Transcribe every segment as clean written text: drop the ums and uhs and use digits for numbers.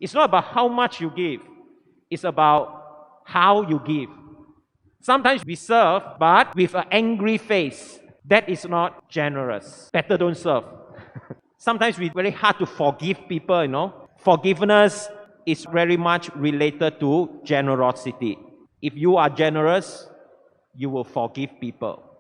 It's not about how much you give. It's about how you give. Sometimes we serve, but with an angry face. That is not generous. Better don't serve. Sometimes it's very hard to forgive people. Forgiveness is very much related to generosity. If you are generous, you will forgive people.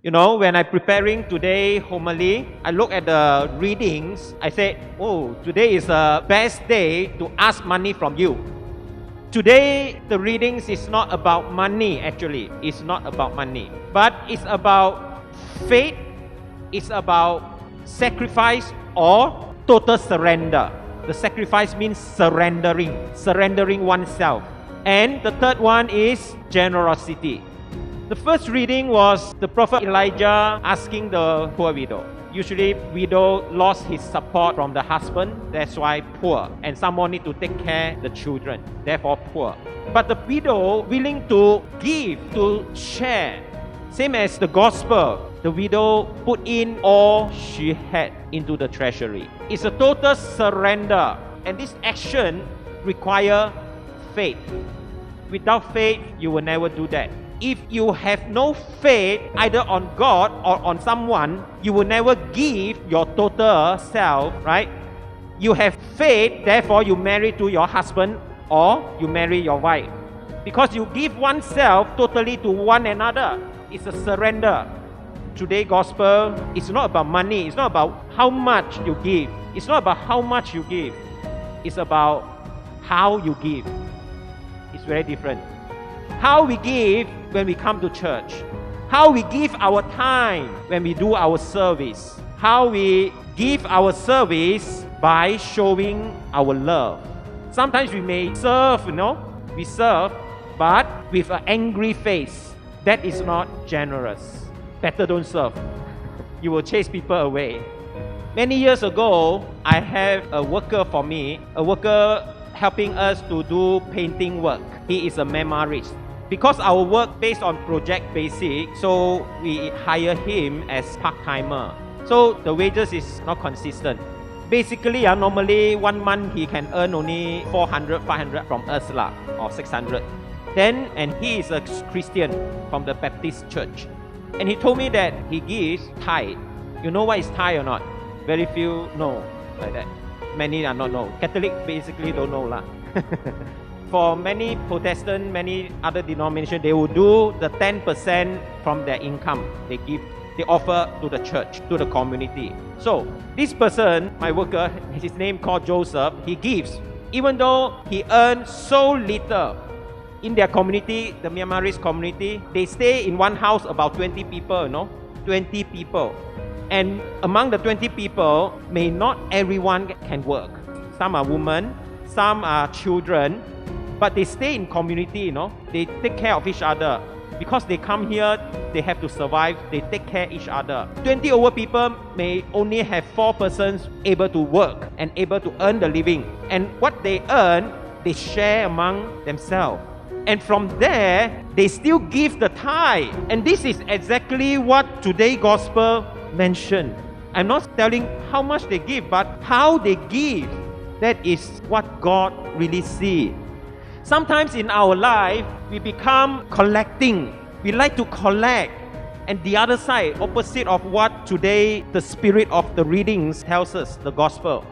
When I'm preparing today homily, I look at the readings. I say, today is the best day to ask money from you. Today, the readings is not about money, actually. It's not about money. But it's about faith, it's about sacrifice or total surrender. The sacrifice means surrendering oneself. And the third one is generosity. The first reading was the prophet Elijah asking the poor widow. Usually, widow lost his support from the husband, that's why poor. And someone need to take care of the children, therefore poor. But the widow willing to give, to share. Same as the gospel, the widow put in all she had into the treasury. It's a total surrender. And this action requires faith. Without faith, you will never do that. If you have no faith either on God or on someone, you will never give your total self, right? You have faith, therefore you marry to your husband or you marry your wife. Because you give oneself totally to one another. It's a surrender. Today's gospel is not about money. It's not about how much you give. It's not about how much you give. It's about how you give. It's very different. How we give when we come to church. How we give our time when we do our service. How we give our service by showing our love. Sometimes we may serve, we serve, but with an angry face. That is not generous. Better don't serve. You will chase people away. Many years ago, I have a worker for me, a worker helping us to do painting work. He is a memoirist. Because our work based on project basis, so we hire him as part-timer. So the wages is not consistent. Basically, normally 1 month he can earn only 400, 500 from us or 600. And he is a Christian from the Baptist church. And he told me that he gives tithe. You know what is tithe or not? Very few know like that. Many are not know. Catholic basically don't know . For many Protestant, many other denominations, they will do the 10% from their income. They offer to the church, to the community. So this person, my worker, his name called Joseph, he gives. Even though he earns so little, in their community, the Myanmarese community, they stay in one house about 20 people, 20 people. And among the 20 people, may not everyone can work. Some are women, some are children, but they stay in community, They take care of each other. Because they come here, they have to survive, they take care of each other. 20 over people may only have 4 persons able to work and able to earn the living. And what they earn, they share among themselves. And from there, they still give the tithe. And this is exactly what today's gospel mentioned. I'm not telling how much they give, but how they give. That is what God really sees. Sometimes in our life, we become collecting. We like to collect. And the other side, opposite of what today the spirit of the readings tells us, the gospel.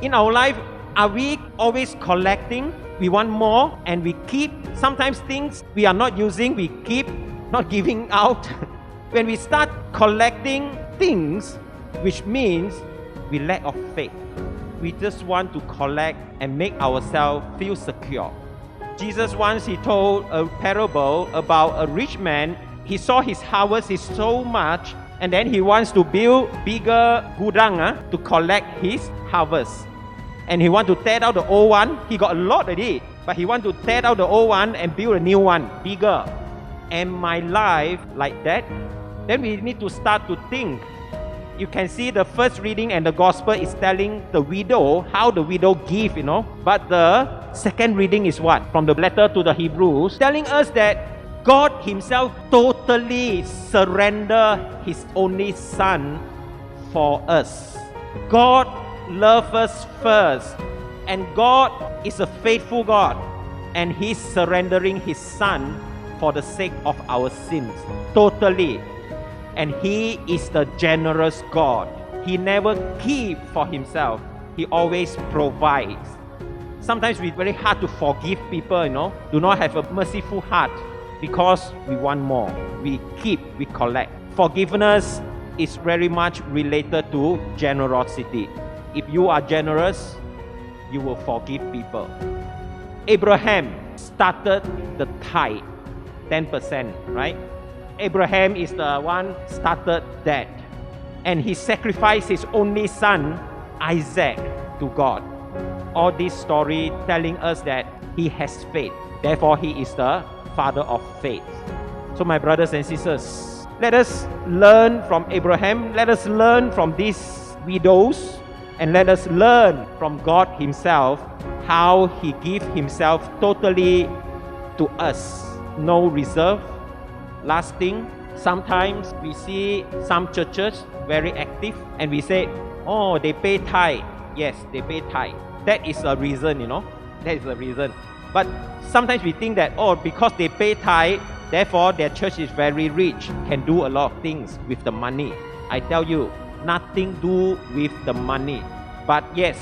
In our life, are we always collecting? We want more and we keep. Sometimes things we are not using, we keep, not giving out. When we start collecting things, which means we lack of faith. We just want to collect and make ourselves feel secure. Jesus once he told a parable about a rich man. He saw his harvest is so much, and then he wants to build bigger gudang to collect his harvest. And he want to tear out the old one. He got a lot already, but he want to tear out the old one and build a new one, bigger. And my life like that? Then we need to start to think, you can see the first reading and the gospel is telling the widow how the widow give, But the second reading is what? From the letter to the Hebrews, telling us that God himself totally surrender his only son for us. God loved us first, and God is a faithful God, and he's surrendering his son for the sake of our sins totally. And he is the generous God. He never keeps for himself. He always provides. Sometimes it's very hard to forgive people, do not have a merciful heart because we want more. We keep, we collect. Forgiveness is very much related to generosity. If you are generous, you will forgive people. Abraham started the tithe, 10%, right? Abraham is the one started that. And he sacrificed his only son, Isaac, to God. All this story telling us that he has faith. Therefore, he is the father of faith. So my brothers and sisters, let us learn from Abraham. Let us learn from these widows. And let us learn from God himself how he gives himself totally to us. No reserve. Last thing, sometimes we see some churches very active and we say, oh, they pay tithe. Yes, they pay tithe. That is a reason, That is a reason. But sometimes we think that, oh, because they pay tithe, therefore their church is very rich, can do a lot of things with the money. I tell you, nothing do with the money. But yes,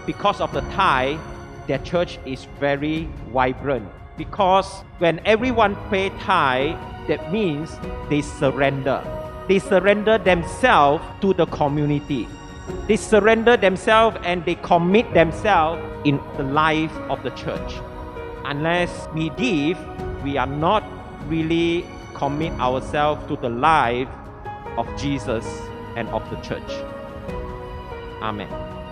because of the tithe, their church is very vibrant. Because when everyone pay tithe, that means they surrender. They surrender themselves to the community. They surrender themselves and they commit themselves in the life of the church. Unless we give, we are not really commit ourselves to the life of Jesus and of the church. Amen.